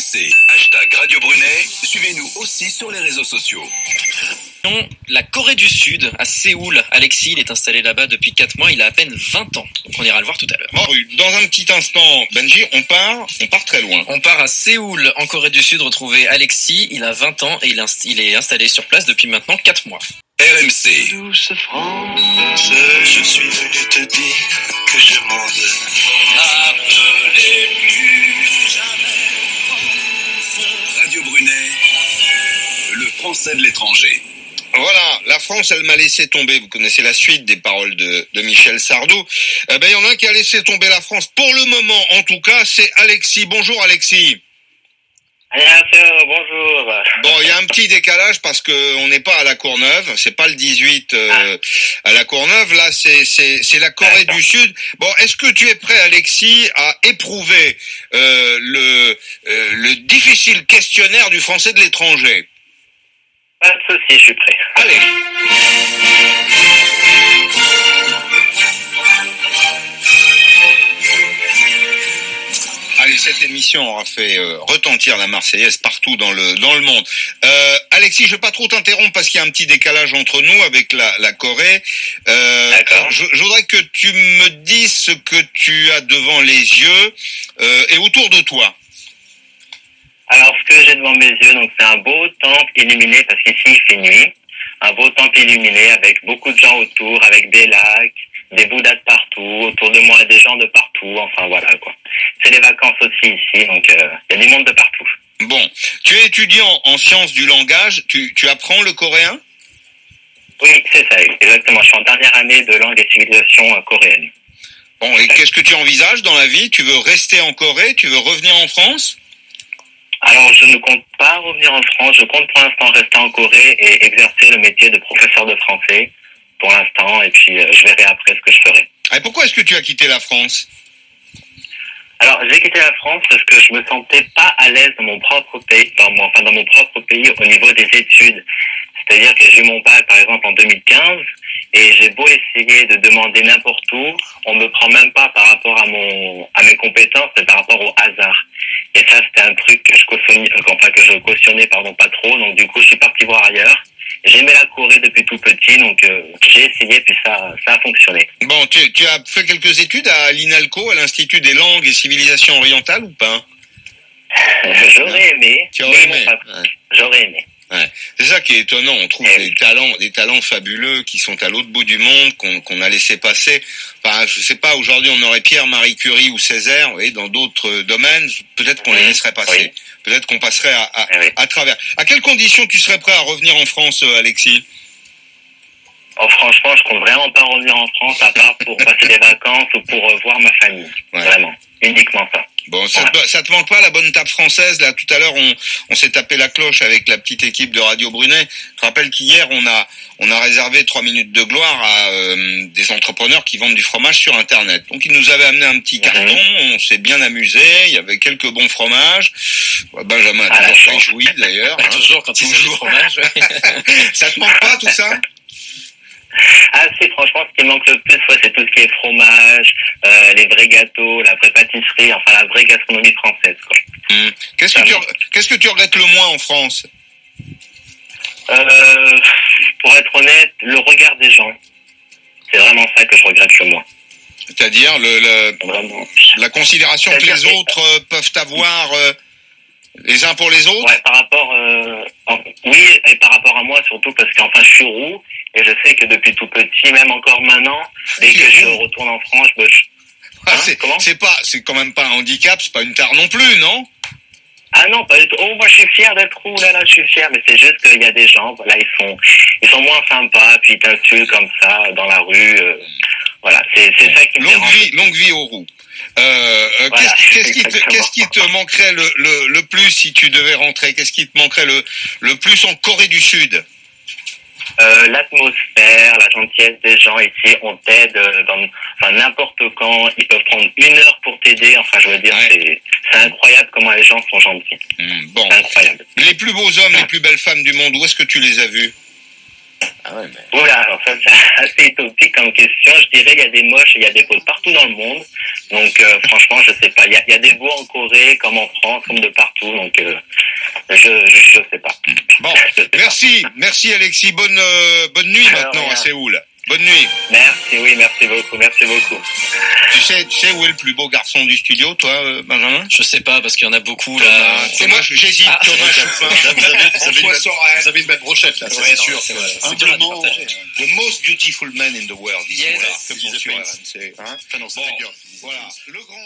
RMC, #Radio Brunet, suivez-nous aussi sur les réseaux sociaux. La Corée du Sud, à Séoul. Alexis, il est installé là-bas depuis 4 mois, il a à peine 20 ans. Donc on ira le voir tout à l'heure. Bon, dans un petit instant, Benji, on part très loin. On part à Séoul, en Corée du Sud, retrouver Alexis. Il a 20 ans et il est installé sur place depuis maintenant 4 mois. RMC. Douce France, je suis venu te dire que je m'en vais. Appelez plus jamais France. Radio Brunet, le français de l'étranger. Voilà, la France, elle m'a laissé tomber. Vous connaissez la suite des paroles de Michel Sardou. Il y en a un qui a laissé tomber la France. Pour le moment, en tout cas, c'est Alexis. Bonjour Alexis. Bonjour. Bon, il y a un petit décalage parce que on n'est pas à la Courneuve, c'est pas le 18 à la Courneuve, là c'est la Corée du Sud. Bon, est-ce que tu es prêt Alexis à éprouver le difficile questionnaire du français de l'étranger? Pas de souci, je suis prêt. Allez. Allez, cette émission aura fait retentir la Marseillaise partout dans le monde. Alexis, je vais pas trop t'interrompre parce qu'il y a un petit décalage entre nous avec la Corée. D'accord. Je voudrais que tu me dises ce que tu as devant les yeux et autour de toi. Alors, ce que j'ai devant mes yeux, donc c'est un beau temple illuminé, parce qu'ici il fait nuit. Un beau temple illuminé avec beaucoup de gens autour, avec des lacs, des bouddhas de partout, autour de moi des gens de partout, enfin voilà quoi. C'est les vacances aussi ici, donc il y a du monde de partout. Bon, tu es étudiant en sciences du langage, tu apprends le coréen? Oui, c'est ça, exactement. Je suis en dernière année de langue et civilisation coréenne. Bon, et qu'est-ce que tu envisages dans la vie? Tu veux rester en Corée? Tu veux revenir en France? Alors, je ne compte pas revenir en France. Je compte pour l'instant rester en Corée et exercer le métier de professeur de français pour l'instant. Et puis, je verrai après ce que je ferai. Et pourquoi est-ce que tu as quitté la France? Alors, j'ai quitté la France parce que je me sentais pas à l'aise dans mon propre pays, dans mon propre pays au niveau des études. C'est-à-dire que j'ai eu mon bac, par exemple, en 2015, et j'ai beau essayer de demander n'importe où, on me prend même pas par rapport à mes compétences, mais par rapport au hasard. Et ça, c'était un truc que je cautionnais, pas trop. Donc, du coup, je suis parti voir ailleurs. J'aimais la Corée depuis tout petit, donc j'ai essayé, puis ça a fonctionné. Bon, tu as fait quelques études à l'INALCO, à l'Institut des langues et civilisations orientales, ou pas? J'aurais aimé. Tu aurais aimé. J'aurais aimé. Ouais. C'est ça qui est étonnant, on trouve des talents fabuleux qui sont à l'autre bout du monde, qu'on a laissé passer. Enfin, je sais pas, aujourd'hui on aurait Pierre, Marie Curie ou Césaire, et dans d'autres domaines, peut-être qu'on les laisserait passer. Oui. Peut-être qu'on passerait à travers. À quelles conditions tu serais prêt à revenir en France, Alexis? Oh, franchement, je compte vraiment pas revenir en France, à part pour passer des vacances ou pour voir ma famille. Ouais. Vraiment. Uniquement ça. Bon, ça te manque pas la bonne table française? Là, tout à l'heure, on s'est tapé la cloche avec la petite équipe de Radio Brunet. Je rappelle qu'hier, on a réservé 3 minutes de gloire à des entrepreneurs qui vendent du fromage sur Internet. Donc, ils nous avaient amené un petit carton. On s'est bien amusé. Il y avait quelques bons fromages. Benjamin a toujours réjoui, d'ailleurs. Toujours quand il s'agit de fromage. Ça te manque pas, tout ça? Ah si, franchement, ce qui me manque le plus, c'est tout ce qui est fromage, les vrais gâteaux, la vraie pâtisserie, enfin la vraie gastronomie française, quoi. Qu'est-ce que tu regrettes le moins en France? Pour être honnête, le regard des gens. C'est vraiment ça que je regrette le moins. C'est-à-dire la considération que les autres peuvent avoir les uns pour les autres? Ouais, par rapport oui, et par rapport à moi surtout, parce qu'enfin je suis roux et je sais que depuis tout petit, même encore maintenant, dès que je retourne en France, c'est quand même pas un handicap, c'est pas une tare non plus, non? Ah non, pas du tout. Oh, moi je suis fier d'être roux, là, je suis fier, mais c'est juste qu'il y a des gens, voilà, ils sont moins sympas, puis ils t'insultent comme ça dans la rue. Voilà, c'est ça qui me dérange. Longue vie aux roux. Voilà, qu'est-ce qui te manquerait le plus si tu devais rentrer? Qu'est-ce qui te manquerait le plus en Corée du Sud? L'atmosphère, la gentillesse des gens ici, on t'aide n'importe quand, ils peuvent prendre 1 heure pour t'aider, enfin je veux dire, c'est incroyable comment les gens sont gentils. Bon. C'est incroyable. Les plus beaux hommes, les plus belles femmes du monde, où est-ce que tu les as vus? Ah ouais, mais... Voilà, alors ça c'est assez utopique comme question. Je dirais il y a des moches et il y a des beaux partout dans le monde. Donc franchement, je sais pas. Il y a des beaux en Corée, comme en France, comme de partout. Donc je sais pas. Bon, merci Alexis. Bonne nuit maintenant à Séoul. Bonne nuit. Merci beaucoup. Tu sais où est le plus beau garçon du studio, toi, Benjamin? Je sais pas, parce qu'il y en a beaucoup, là. C'est moi, j'hésite. Thomas Choupin. Vous avez une belle brochette, là, c'est sûr. C'est vrai. C'est vraiment The most beautiful man in the world. Yes. Comme Disait sur Prince. RMC. Hein? Enfin, non, c'était Bon, Girl. voilà. Le grand...